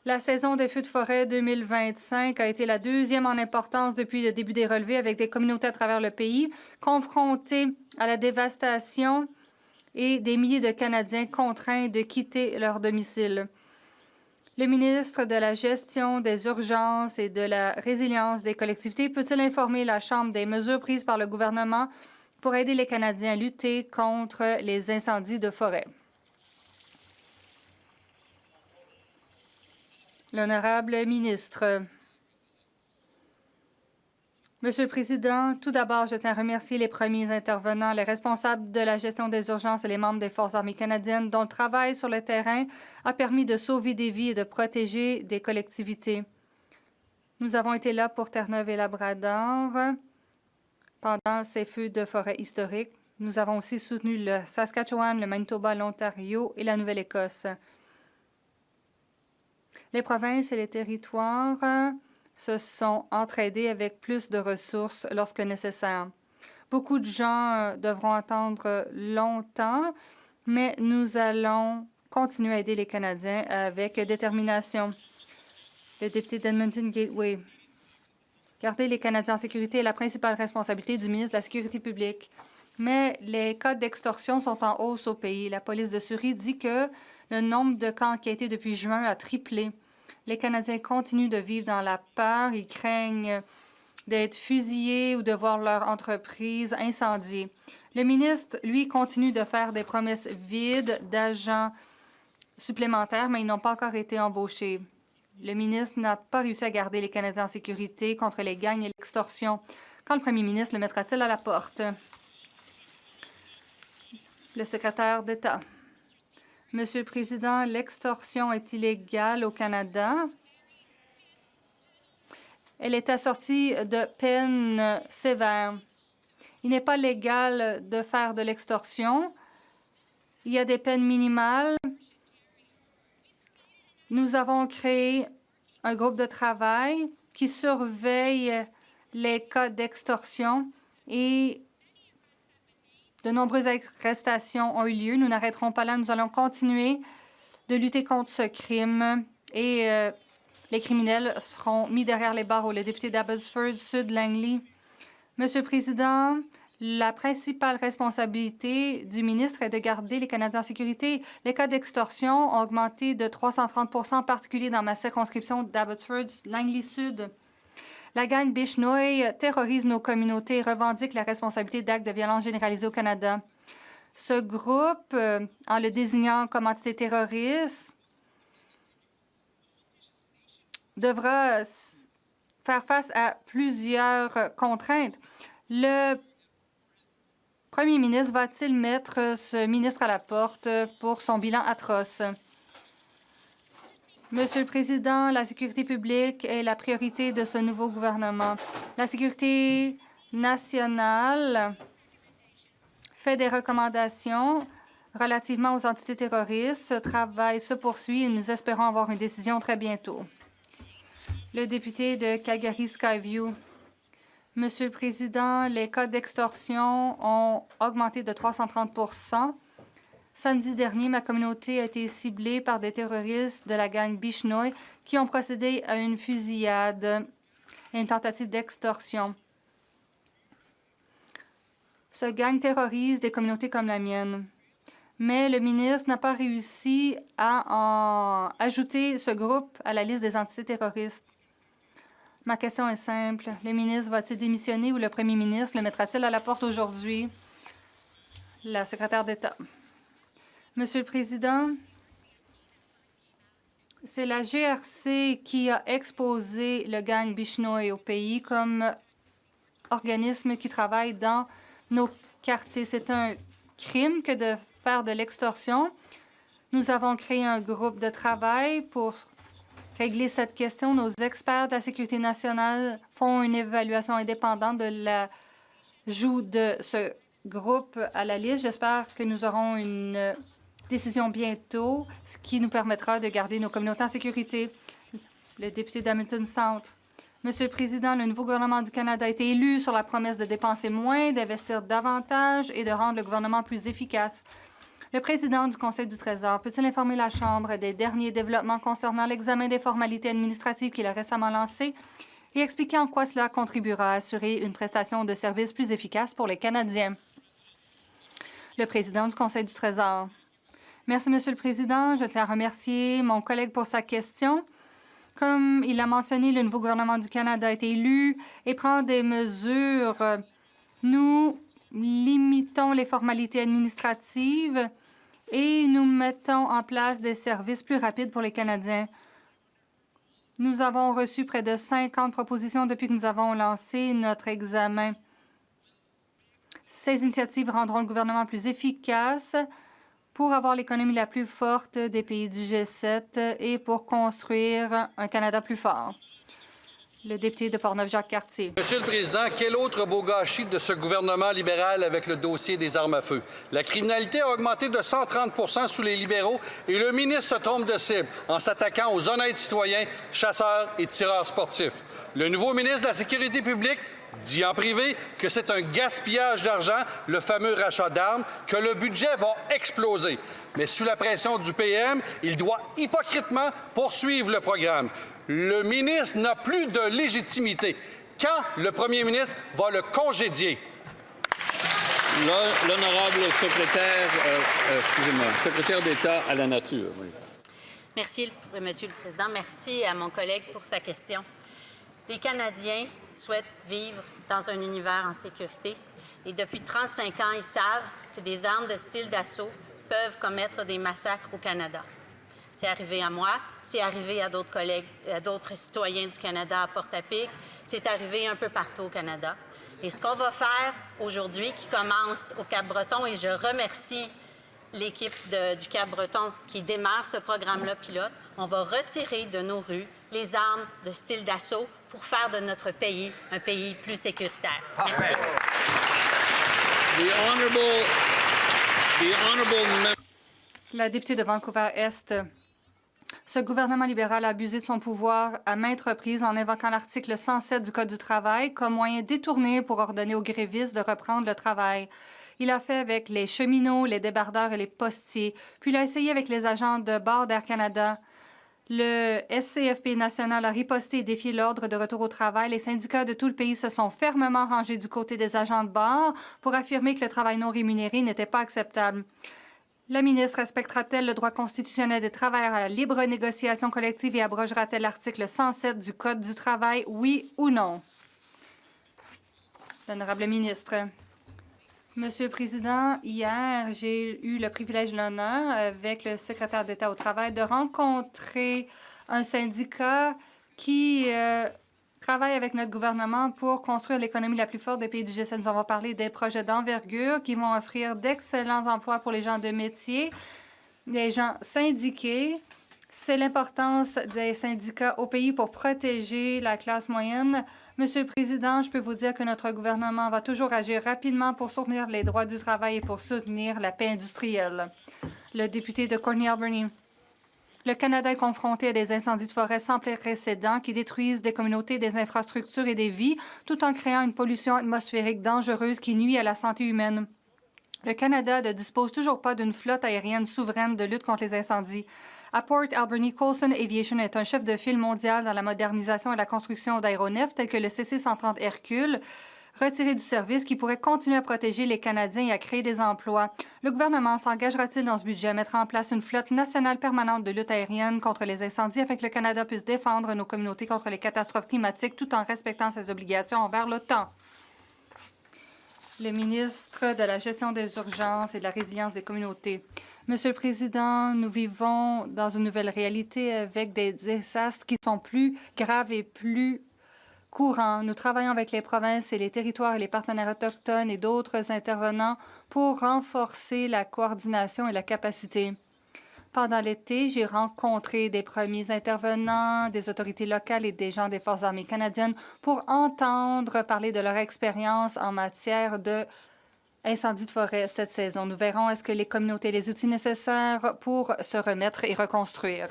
la saison des feux de forêt 2025 a été la deuxième en importance depuis le début des relevés, avec des communautés à travers le pays confrontées à la dévastation et des milliers de Canadiens contraints de quitter leur domicile. Le ministre de la Gestion des urgences et de la résilience des collectivités peut-il informer la Chambre des mesures prises par le gouvernement pour aider les Canadiens à lutter contre les incendies de forêt? L'honorable ministre. Monsieur le Président, tout d'abord, je tiens à remercier les premiers intervenants, les responsables de la gestion des urgences et les membres des Forces armées canadiennes dont le travail sur le terrain a permis de sauver des vies et de protéger des collectivités. Nous avons été là pour Terre-Neuve et Labrador pendant ces feux de forêt historiques. Nous avons aussi soutenu le Saskatchewan, le Manitoba, l'Ontario et la Nouvelle-Écosse. Les provinces et les territoires se sont entraidés avec plus de ressources lorsque nécessaire. Beaucoup de gens devront attendre longtemps, mais nous allons continuer à aider les Canadiens avec détermination. Le député d'Edmonton Gateway. Garder les Canadiens en sécurité est la principale responsabilité du ministre de la Sécurité publique. Mais les cas d'extorsion sont en hausse au pays. La police de Surrey dit que le nombre de cas enquêtés depuis juin a triplé. Les Canadiens continuent de vivre dans la peur. Ils craignent d'être fusillés ou de voir leur entreprise incendiée. Le ministre, lui, continue de faire des promesses vides d'agents supplémentaires, mais ils n'ont pas encore été embauchés. Le ministre n'a pas réussi à garder les Canadiens en sécurité contre les gangs et l'extorsion. Quand le premier ministre le mettra-t-il à la porte? Le secrétaire d'État. Monsieur le Président, l'extorsion est illégale au Canada. Elle est assortie de peines sévères. Il n'est pas légal de faire de l'extorsion. Il y a des peines minimales. Nous avons créé un groupe de travail qui surveille les cas d'extorsion et de nombreuses arrestations ont eu lieu. Nous n'arrêterons pas là. Nous allons continuer de lutter contre ce crime et les criminels seront mis derrière les barreaux. Le député d'Abbotsford Sud, Langley. Monsieur le Président, la principale responsabilité du ministre est de garder les Canadiens en sécurité. Les cas d'extorsion ont augmenté de 330 %, en particulier dans ma circonscription d'Abbotsford, Langley Sud. La gang Bishnoi terrorise nos communautés et revendique la responsabilité d'actes de violence généralisés au Canada. Ce groupe, en le désignant comme entité terroriste, devra faire face à plusieurs contraintes. Le premier ministre va-t-il mettre ce ministre à la porte pour son bilan atroce? Monsieur le Président, la sécurité publique est la priorité de ce nouveau gouvernement. La sécurité nationale fait des recommandations relativement aux entités terroristes. Ce travail se poursuit et nous espérons avoir une décision très bientôt. Le député de Calgary-Skyview. Monsieur le Président, les cas d'extorsion ont augmenté de 330 %. Samedi dernier, ma communauté a été ciblée par des terroristes de la gang Bishnoi qui ont procédé à une fusillade et une tentative d'extorsion. Ce gang terrorise des communautés comme la mienne. Mais le ministre n'a pas réussi à ajouter ce groupe à la liste des entités terroristes. Ma question est simple. Le ministre va-t-il démissionner ou le premier ministre le mettra-t-il à la porte aujourd'hui? La secrétaire d'État. Monsieur le Président, c'est la GRC qui a exposé le gang Bishnoi au pays comme organisme qui travaille dans nos quartiers. C'est un crime que de faire de l'extorsion. Nous avons créé un groupe de travail pour régler cette question. Nos experts de la sécurité nationale font une évaluation indépendante de l'ajout de ce groupe à la liste. J'espère que nous aurons une décision bientôt, ce qui nous permettra de garder nos communautés en sécurité. Le député d'Hamilton Centre. Monsieur le Président, le nouveau gouvernement du Canada a été élu sur la promesse de dépenser moins, d'investir davantage et de rendre le gouvernement plus efficace. Le président du Conseil du Trésor peut-il informer la Chambre des derniers développements concernant l'examen des formalités administratives qu'il a récemment lancé et expliquer en quoi cela contribuera à assurer une prestation de services plus efficace pour les Canadiens? Le président du Conseil du Trésor. Merci, Monsieur le Président. Je tiens à remercier mon collègue pour sa question. Comme il l'a mentionné, le nouveau gouvernement du Canada a été élu et prend des mesures. Nous limitons les formalités administratives et nous mettons en place des services plus rapides pour les Canadiens. Nous avons reçu près de 50 propositions depuis que nous avons lancé notre examen. Ces initiatives rendront le gouvernement plus efficace pour avoir l'économie la plus forte des pays du G7 et pour construire un Canada plus fort. Le député de Portneuf, Jacques Cartier. Monsieur le Président, quel autre beau gâchis de ce gouvernement libéral avec le dossier des armes à feu? La criminalité a augmenté de 130 % sous les libéraux et le ministre se trompe de cible en s'attaquant aux honnêtes citoyens, chasseurs et tireurs sportifs. Le nouveau ministre de la Sécurité publique dit en privé que c'est un gaspillage d'argent, le fameux rachat d'armes, que le budget va exploser. Mais sous la pression du PM, il doit hypocritement poursuivre le programme. Le ministre n'a plus de légitimité. Quand le premier ministre va le congédier? L'honorable secrétaire d'État à la nature. Oui. Merci, Monsieur le Président. Merci à mon collègue pour sa question. Les Canadiens souhaitent vivre dans un univers en sécurité et depuis 35 ans, ils savent que des armes de style d'assaut peuvent commettre des massacres au Canada. C'est arrivé à moi, c'est arrivé à d'autres collègues, à d'autres citoyens du Canada à Portapique, c'est arrivé un peu partout au Canada. Et ce qu'on va faire aujourd'hui, qui commence au Cap-Breton, et je remercie l'équipe du Cap-Breton qui démarre ce programme-là pilote, on va retirer de nos rues les armes de style d'assaut pour faire de notre pays un pays plus sécuritaire. Merci. La députée de Vancouver-Est. Ce gouvernement libéral a abusé de son pouvoir à maintes reprises en invoquant l'article 107 du Code du travail comme moyen détourné pour ordonner aux grévistes de reprendre le travail. Il a fait avec les cheminots, les débardeurs et les postiers, puis il a essayé avec les agents de bord d'Air Canada. Le SCFP national a riposté et défié l'ordre de retour au travail. Les syndicats de tout le pays se sont fermement rangés du côté des agents de bord pour affirmer que le travail non rémunéré n'était pas acceptable. La ministre respectera-t-elle le droit constitutionnel des travailleurs à la libre négociation collective et abrogera-t-elle l'article 107 du Code du travail, oui ou non? L'honorable ministre. Monsieur le Président, hier, j'ai eu le privilège et l'honneur, avec le secrétaire d'État au travail, de rencontrer un syndicat qui travaille avec notre gouvernement pour construire l'économie la plus forte des pays du G7. Nous avons parlé des projets d'envergure qui vont offrir d'excellents emplois pour les gens de métier, les gens syndiqués. C'est l'importance des syndicats au pays pour protéger la classe moyenne. Monsieur le Président, je peux vous dire que notre gouvernement va toujours agir rapidement pour soutenir les droits du travail et pour soutenir la paix industrielle. Le député de Courtney-Alberni. Le Canada est confronté à des incendies de forêt sans précédent qui détruisent des communautés, des infrastructures et des vies, tout en créant une pollution atmosphérique dangereuse qui nuit à la santé humaine. Le Canada ne dispose toujours pas d'une flotte aérienne souveraine de lutte contre les incendies. À Port Alberni, Coulson Aviation est un chef de file mondial dans la modernisation et la construction d'aéronefs tels que le CC-130 Hercule, retiré du service, qui pourrait continuer à protéger les Canadiens et à créer des emplois. Le gouvernement s'engagera-t-il dans ce budget à mettre en place une flotte nationale permanente de lutte aérienne contre les incendies afin que le Canada puisse défendre nos communautés contre les catastrophes climatiques tout en respectant ses obligations envers l'OTAN? Le ministre de la Gestion des urgences et de la résilience des communautés. Monsieur le Président, nous vivons dans une nouvelle réalité avec des désastres qui sont plus graves et plus courants. Nous travaillons avec les provinces et les territoires et les partenaires autochtones et d'autres intervenants pour renforcer la coordination et la capacité. Pendant l'été, j'ai rencontré des premiers intervenants, des autorités locales et des gens des Forces armées canadiennes pour entendre parler de leur expérience en matière d'incendie de forêt cette saison. Nous verrons est-ce que les communautés ont les outils nécessaires pour se remettre et reconstruire.